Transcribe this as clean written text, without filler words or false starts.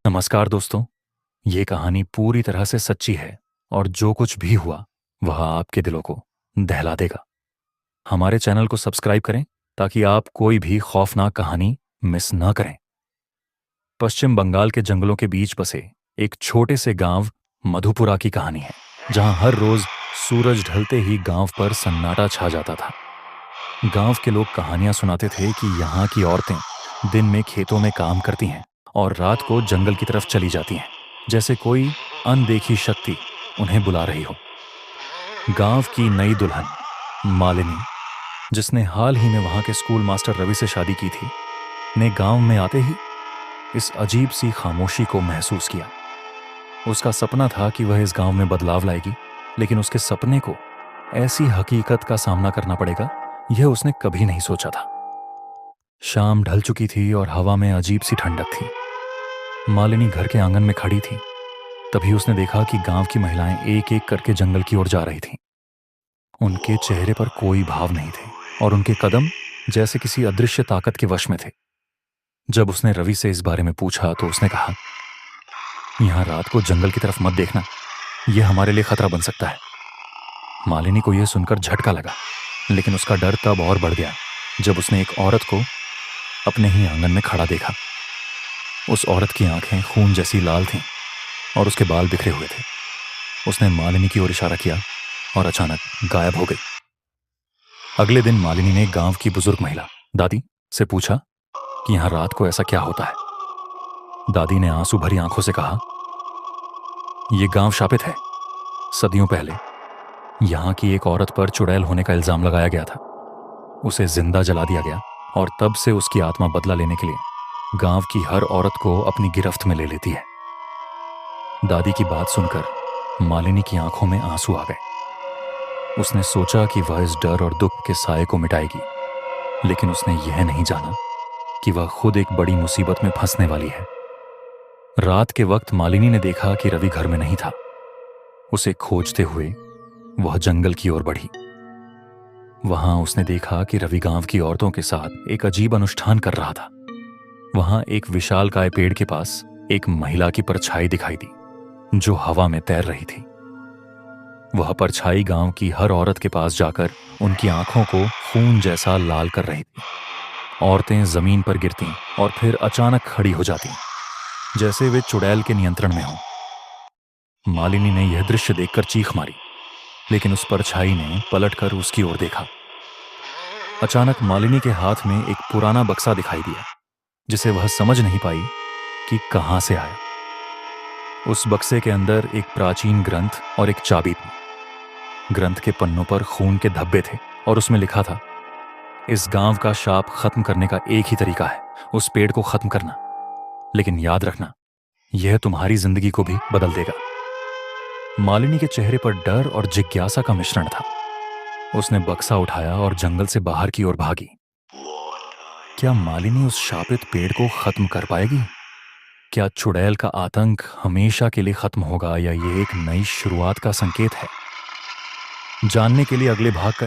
नमस्कार दोस्तों। ये कहानी पूरी तरह से सच्ची है और जो कुछ भी हुआ वह आपके दिलों को दहला देगा। हमारे चैनल को सब्सक्राइब करें ताकि आप कोई भी खौफनाक कहानी मिस ना करें। पश्चिम बंगाल के जंगलों के बीच बसे एक छोटे से गांव मधुपुरा की कहानी है, जहां हर रोज सूरज ढलते ही गांव पर सन्नाटा छा जाता था। गांव के लोग कहानियां सुनाते थे कि यहाँ की औरतें दिन में खेतों में काम करती हैं और रात को जंगल की तरफ चली जाती हैं, जैसे कोई अनदेखी शक्ति उन्हें बुला रही हो। गांव की नई दुल्हन मालिनी, जिसने हाल ही में वहां के स्कूल मास्टर रवि से शादी की थी, ने गांव में आते ही इस अजीब सी खामोशी को महसूस किया। उसका सपना था कि वह इस गांव में बदलाव लाएगी, लेकिन उसके सपने को ऐसी हकीकत का सामना करना पड़ेगा, यह उसने कभी नहीं सोचा था। शाम ढल चुकी थी और हवा में अजीब सी ठंडक थी। मालिनी घर के आंगन में खड़ी थी। तभी उसने देखा कि गांव की महिलाएं एक एक करके जंगल की ओर जा रही थीं। उनके चेहरे पर कोई भाव नहीं थे और उनके कदम जैसे किसी अदृश्य ताकत के वश में थे। जब उसने रवि से इस बारे में पूछा तो उसने कहा, यहां रात को जंगल की तरफ मत देखना, यह हमारे लिए खतरा बन सकता है। मालिनी को यह सुनकर झटका लगा, लेकिन उसका डर तब और बढ़ गया जब उसने एक औरत को अपने ही आंगन में खड़ा देखा। उस औरत की आंखें खून जैसी लाल थीं और उसके बाल बिखरे हुए थे। उसने मालिनी की ओर इशारा किया और अचानक गायब हो गई। अगले दिन मालिनी ने गांव की बुजुर्ग महिला दादी से पूछा कि यहां रात को ऐसा क्या होता है। दादी ने आंसू भरी आंखों से कहा, यह गांव शापित है। सदियों पहले यहां की एक औरत पर चुड़ैल होने का इल्जाम लगाया गया था। उसे जिंदा जला दिया गया और तब से उसकी आत्मा बदला लेने के लिए गांव की हर औरत को अपनी गिरफ्त में ले लेती है। दादी की बात सुनकर मालिनी की आंखों में आंसू आ गए। उसने सोचा कि वह इस डर और दुख के साये को मिटाएगी, लेकिन उसने यह नहीं जाना कि वह खुद एक बड़ी मुसीबत में फंसने वाली है। रात के वक्त मालिनी ने देखा कि रवि घर में नहीं था। उसे खोजते हुए वह जंगल की ओर बढ़ी। वहां उसने देखा कि रवि गांव की औरतों के साथ एक अजीब अनुष्ठान कर रहा था। वहां एक विशालकाय पेड़ के पास एक महिला की परछाई दिखाई दी, जो हवा में तैर रही थी। वह परछाई गांव की हर औरत के पास जाकर उनकी आंखों को खून जैसा लाल कर रही थी। औरतें जमीन पर गिरती और फिर अचानक खड़ी हो जाती, जैसे वे चुड़ैल के नियंत्रण में हों। मालिनी ने यह दृश्य देखकर चीख मारी, लेकिन उस परछाई ने पलटकर उसकी ओर देखा। अचानक मालिनी के हाथ में एक पुराना बक्सा दिखाई दिया, जिसे वह समझ नहीं पाई कि कहां से आया। उस बक्से के अंदर एक प्राचीन ग्रंथ और एक चाबी थी। ग्रंथ के पन्नों पर खून के धब्बे थे और उसमें लिखा था, इस गांव का शाप खत्म करने का एक ही तरीका है, उस पेड़ को खत्म करना। लेकिन याद रखना, यह तुम्हारी जिंदगी को भी बदल देगा। मालिनी के चेहरे पर डर और जिज्ञासा का मिश्रण था। उसने बक्सा उठाया और जंगल से बाहर की ओर भागी। क्या मालिनी उस शापित पेड़ को खत्म कर पाएगी? क्या चुड़ैल का आतंक हमेशा के लिए खत्म होगा या ये एक नई शुरुआत का संकेत है? जानने के लिए अगले भाग का